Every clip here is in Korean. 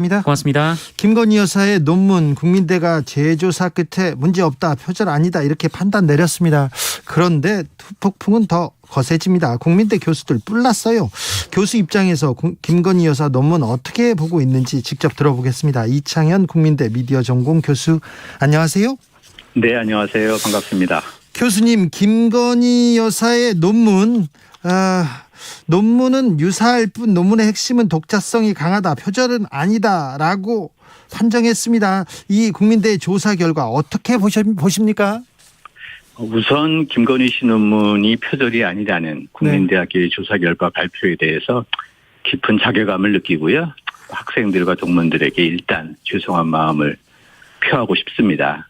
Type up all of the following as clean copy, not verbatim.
고맙습니다. 김건희 여사의 논문 국민대가 재조사 끝에 문제없다, 표절 아니다 이렇게 판단 내렸습니다. 그런데 후폭풍은 더 거세집니다. 국민대 교수들 뿔났어요. 교수 입장에서 김건희 여사 논문 어떻게 보고 있는지 직접 들어보겠습니다. 이창현 국민대 미디어 전공 교수, 안녕하세요. 네, 안녕하세요. 반갑습니다. 교수님, 김건희 여사의 논문은 유사할 뿐 논문의 핵심은 독자성이 강하다, 표절은 아니다라고 판정했습니다. 이 국민대 조사 결과 어떻게 보십니까? 우선 김건희 씨 논문이 표절이 아니라는 국민대학교의 조사 결과 발표에 대해서 깊은 자괴감을 느끼고요. 학생들과 동문들에게 일단 죄송한 마음을 표하고 싶습니다.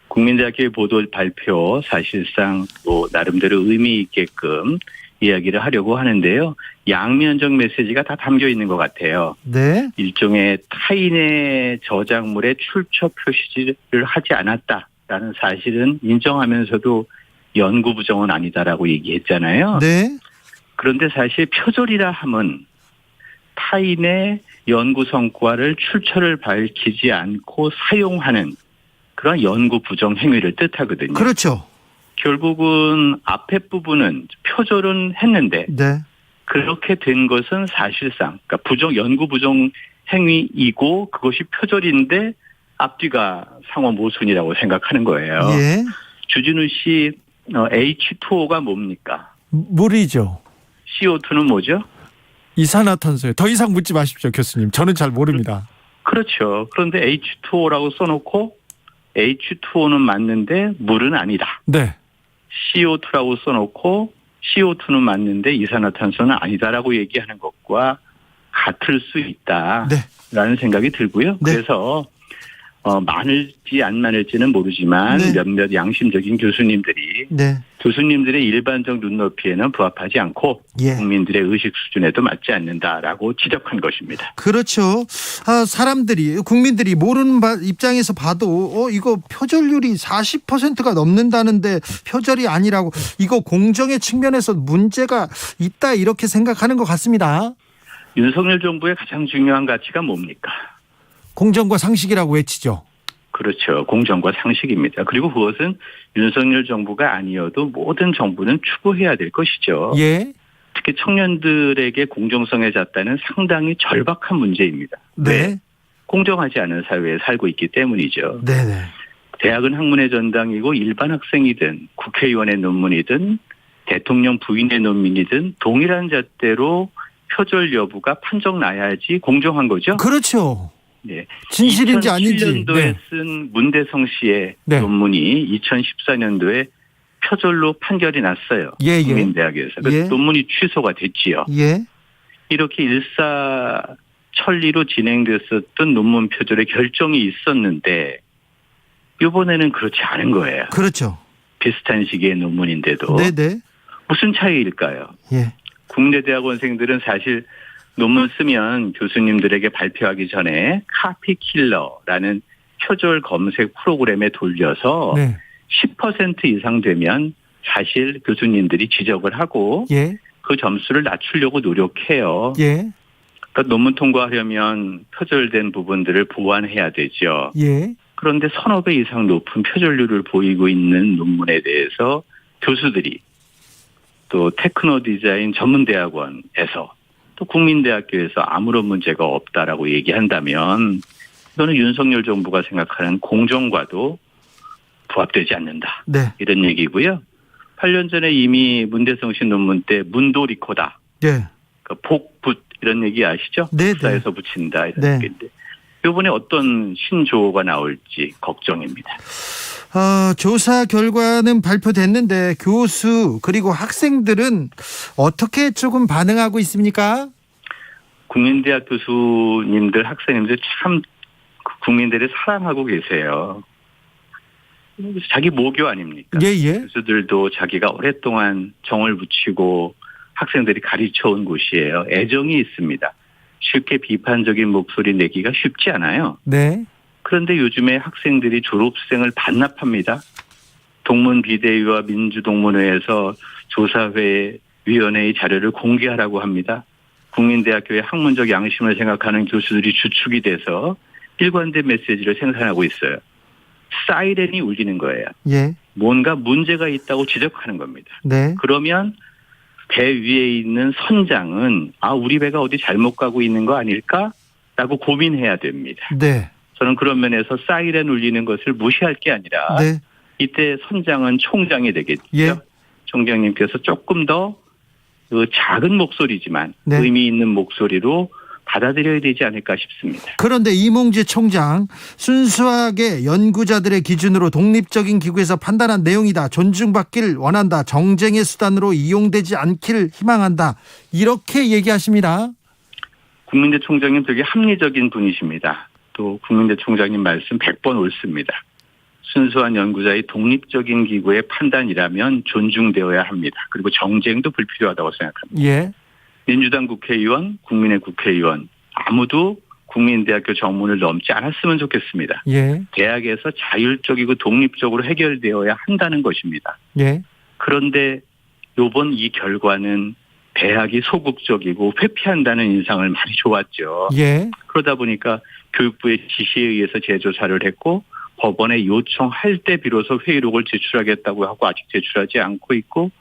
국민대학교의 보도 발표 사실상 나름대로 의미 있게끔 이야기를 하려고 하는데요. 양면적 메시지가 다 담겨 있는 것 같아요. 네. 일종의 타인의 저작물에 출처 표시를 하지 않았다라는 사실은 인정하면서도 연구 부정은 아니다라고 얘기했잖아요. 네. 그런데 사실 표절이라 함은 타인의 연구 성과를 출처를 밝히지 않고 사용하는 그런 연구 부정 행위를 뜻하거든요. 그렇죠. 결국은 앞에 부분은 표절은 했는데 네. 그렇게 된 것은 사실상 그러니까 연구 부정 행위이고 그것이 표절인데 앞뒤가 상호 모순이라고 생각하는 거예요. 예. 주진우 씨 H2O가 뭡니까? 물이죠. CO2는 뭐죠? 이산화탄소요. 더 이상 묻지 마십시오, 교수님. 저는 잘 모릅니다. 그렇죠. 그런데 H2O라고 써놓고 H2O는 맞는데 물은 아니다. 네. CO2라고 써놓고 CO2는 맞는데 이산화탄소는 아니다라고 얘기하는 것과 같을 수 있다라는 생각이 들고요. 네. 그래서 많을지 안 많을지는 모르지만 네. 몇몇 양심적인 교수님들이 교수님들의 일반적 눈높이에는 부합하지 않고 국민들의 의식 수준에도 맞지 않는다라고 지적한 것입니다. 그렇죠. 국민들이 모르는 입장에서 봐도 이거 표절률이 40%가 넘는다는데 표절이 아니라고, 이거 공정의 측면에서 문제가 있다 이렇게 생각하는 것 같습니다. 윤석열 정부의 가장 중요한 가치가 뭡니까? 공정과 상식이라고 외치죠. 그렇죠. 공정과 상식입니다. 그리고 그것은 윤석열 정부가 아니어도 모든 정부는 추구해야 될 것이죠. 예. 특히 청년들에게 공정성에 잣다는 상당히 절박한 문제입니다. 네. 공정하지 않은 사회에 살고 있기 때문이죠. 네네. 대학은 학문의 전당이고 일반 학생이든 국회의원의 논문이든 대통령 부인의 논문이든 동일한 잣대로 표절 여부가 판정 나야지 공정한 거죠. 그렇죠. 네. 진실인지 아닌지. 2007년도에 쓴 문대성 씨의 논문이 2014년도에 표절로 판결이 났어요. 국민대학에서. 그 논문이 취소가 됐지요. 이렇게 일사천리로 진행됐었던 논문 표절의 결정이 있었는데 이번에는 그렇지 않은 거예요. 그렇죠. 비슷한 시기의 논문인데도. 네네. 무슨 차이일까요? 국내 대학원생들은 사실 논문 쓰면 교수님들에게 발표하기 전에 카피킬러라는 표절 검색 프로그램에 돌려서 10% 이상 되면 사실 교수님들이 지적을 하고 그 점수를 낮추려고 노력해요. 그러니까 논문 통과하려면 표절된 부분들을 보완해야 되죠. 그런데 서너 배 이상 높은 표절률을 보이고 있는 논문에 대해서 교수들이 또 테크노 디자인 전문대학원에서 또 국민대학교에서 아무런 문제가 없다라고 얘기한다면 이거는 윤석열 정부가 생각하는 공정과도 부합되지 않는다. 이런 얘기고요. 8년 전에 이미 문대성 씨 논문 때 문도리코다. 그러니까 복붙 이런 얘기 아시죠? 복사해서 붙인다 이런 얘기인데 이번에 어떤 신조어가 나올지 걱정입니다. 조사 결과는 발표됐는데 교수 그리고 학생들은 어떻게 조금 반응하고 있습니까? 국민대학 교수님들, 학생님들 참 국민들을 사랑하고 계세요. 자기 모교 아닙니까? 교수들도 자기가 오랫동안 정을 붙이고 학생들이 가르쳐온 곳이에요. 애정이 있습니다. 쉽게 비판적인 목소리 내기가 쉽지 않아요. 그런데 요즘에 학생들이 졸업생을 반납합니다. 동문비대위와 민주동문회에서 조사위원회의 자료를 공개하라고 합니다. 국민대학교의 학문적 양심을 생각하는 교수들이 주축이 돼서 일관된 메시지를 생산하고 있어요. 사이렌이 울리는 거예요. 예. 뭔가 문제가 있다고 지적하는 겁니다. 네. 그러면 배 위에 있는 선장은 우리 배가 어디 잘못 가고 있는 거 아닐까라고 고민해야 됩니다. 네. 저는 그런 면에서 사이렌 울리는 것을 무시할 게 아니라 네. 이때 선장은 총장이 되겠죠. 예. 총장님께서 조금 더 그 작은 목소리지만 네. 의미 있는 목소리로 받아들여야 되지 않을까 싶습니다. 그런데 이몽재 총장, 순수하게 연구자들의 기준으로 독립적인 기구에서 판단한 내용이다. 존중받길 원한다. 정쟁의 수단으로 이용되지 않기를 희망한다. 이렇게 얘기하십니다. 국민대 총장님 되게 합리적인 분이십니다. 또 국민대 총장님 말씀 100번 옳습니다. 순수한 연구자의 독립적인 기구의 판단이라면 존중되어야 합니다. 그리고 정쟁도 불필요하다고 생각합니다. 예. 민주당 국회의원, 국민의 국회의원 아무도 국민대학교 정문을 넘지 않았으면 좋겠습니다. 예. 대학에서 자율적이고 독립적으로 해결되어야 한다는 것입니다. 예. 그런데 이번 이 결과는 대학이 소극적이고 회피한다는 인상을 많이 줘왔죠. 예. 그러다 보니까 교육부의 지시에 의해서 재조사를 했고 법원에 요청할 때 비로소 회의록을 제출하겠다고 하고 아직 제출하지 않고 있고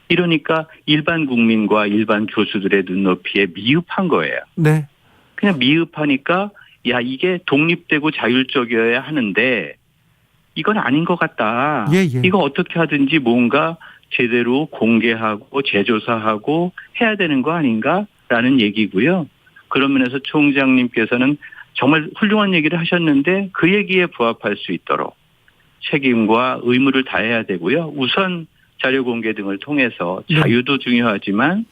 이러니까 일반 국민과 일반 교수들의 눈높이에 미흡한 거예요. 네. 그냥 미흡하니까 이게 독립되고 자율적이어야 하는데 이건 아닌 것 같다. 예, 예. 이거 어떻게 하든지 뭔가 제대로 공개하고 재조사하고 해야 되는 거 아닌가라는 얘기고요. 그런 면에서 총장님께서는 정말 훌륭한 얘기를 하셨는데 그 얘기에 부합할 수 있도록 책임과 의무를 다해야 되고요. 우선 자료 공개 등을 통해서 자유도 중요하지만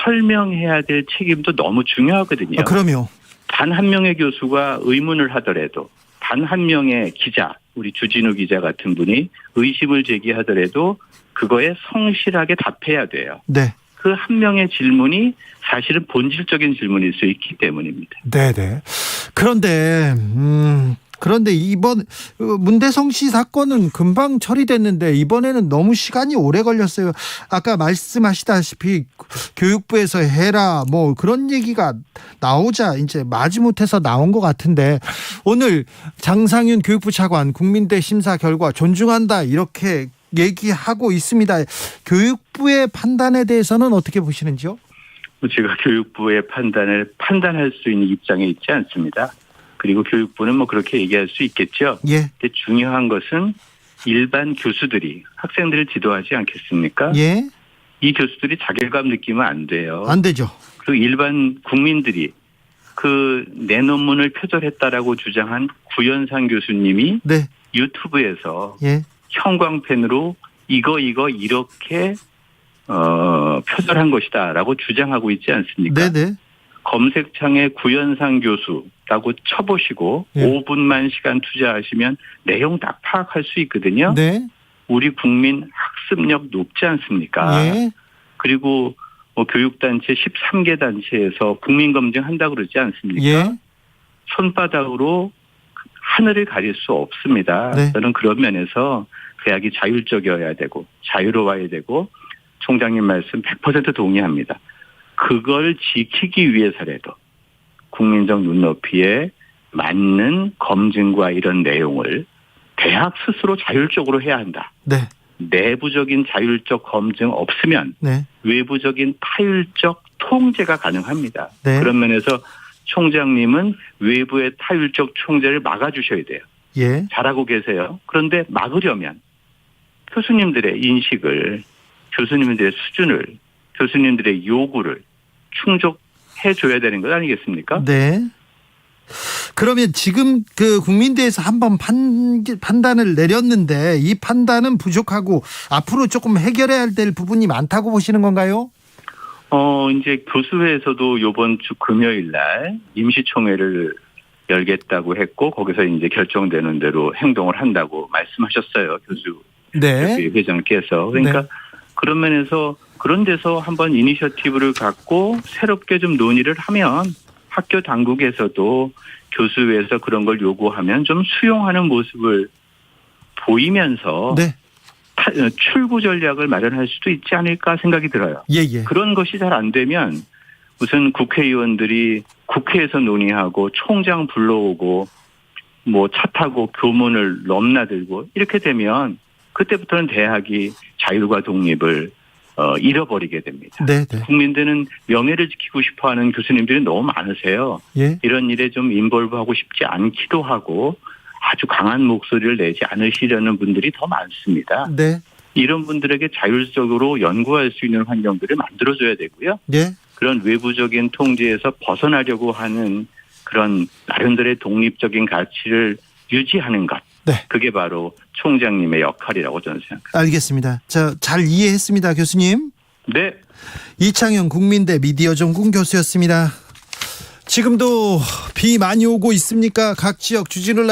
설명해야 될 책임도 너무 중요하거든요. 그럼요. 단 한 명의 교수가 의문을 하더라도 단 한 명의 기자, 우리 주진우 기자 같은 분이 의심을 제기하더라도 그거에 성실하게 답해야 돼요. 네. 그 한 명의 질문이 사실은 본질적인 질문일 수 있기 때문입니다. 네네. 그런데 이번 문대성 씨 사건은 금방 처리됐는데 이번에는 너무 시간이 오래 걸렸어요. 아까 말씀하시다시피 교육부에서 해라 뭐 그런 얘기가 나오자 이제 마지못해서 나온 것 같은데 오늘 장상윤 교육부 차관 국민대 심사 결과 존중한다 이렇게 얘기하고 있습니다. 교육부의 판단에 대해서는 어떻게 보시는지요? 제가 교육부의 판단을 판단할 수 있는 입장에 있지 않습니다. 그리고 교육부는 뭐 그렇게 얘기할 수 있겠죠. 예. 근데 중요한 것은 일반 교수들이 학생들을 지도하지 않겠습니까? 예. 이 교수들이 자괴감 느끼면 안 돼요. 안 되죠. 그리고 일반 국민들이 내 논문을 표절했다라고 주장한 구현상 교수님이 네. 유튜브에서 예. 형광펜으로 이거 이렇게 표절한 것이다라고 주장하고 있지 않습니까? 네네. 검색창에 구현상 교수라고 쳐보시고 예. 5분만 시간 투자하시면 내용 다 파악할 수 있거든요. 네. 우리 국민 학습력 높지 않습니까? 예. 그리고 교육단체 13개 단체에서 국민검증 한다고 그러지 않습니까? 예. 손바닥으로 하늘을 가릴 수 없습니다. 네. 저는 그런 면에서 대학이 자율적이어야 되고 자유로워야 되고 총장님 말씀 100% 동의합니다. 그걸 지키기 위해서라도 국민적 눈높이에 맞는 검증과 이런 내용을 대학 스스로 자율적으로 해야 한다. 네. 내부적인 자율적 검증 없으면 네. 외부적인 타율적 통제가 가능합니다. 네. 그런 면에서 총장님은 외부의 타율적 통제를 막아주셔야 돼요. 예. 잘하고 계세요. 그런데 막으려면 교수님들의 인식을, 교수님들의 수준을, 교수님들의 요구를 충족해줘야 되는 것 아니겠습니까? 네. 그러면 지금 국민대에서 한번 판단을 내렸는데 이 판단은 부족하고 앞으로 조금 해결해야 될 부분이 많다고 보시는 건가요? 이제 교수회에서도 이번 주 금요일 날 임시총회를 열겠다고 했고 거기서 이제 결정되는 대로 행동을 한다고 말씀하셨어요. 네. 회장께서. 그러니까 네. 그런 면에서 그런 데서 한번 이니셔티브를 갖고 새롭게 좀 논의를 하면 학교 당국에서도 교수회에서 그런 걸 요구하면 좀 수용하는 모습을 보이면서 네. 출구 전략을 마련할 수도 있지 않을까 생각이 들어요. 예. 그런 것이 잘 안 되면 우선 국회의원들이 국회에서 논의하고 총장 불러오고 뭐 차 타고 교문을 넘나들고 이렇게 되면 그때부터는 대학이 자율과 독립을 잃어버리게 됩니다. 네, 네. 국민들은 명예를 지키고 싶어하는 교수님들이 너무 많으세요. 예. 이런 일에 좀 인볼브하고 싶지 않기도 하고 아주 강한 목소리를 내지 않으시려는 분들이 더 많습니다. 네. 이런 분들에게 자율적으로 연구할 수 있는 환경들을 만들어줘야 되고요. 예. 그런 외부적인 통제에서 벗어나려고 하는 그런 나름대로의 독립적인 가치를 유지하는 것. 네. 그게 바로 총장님의 역할이라고 저는 생각합니다. 알겠습니다. 잘 이해했습니다, 교수님. 네. 이창영 국민대 미디어 전공 교수였습니다. 지금도 비 많이 오고 있습니까? 각 지역 주진우 라이브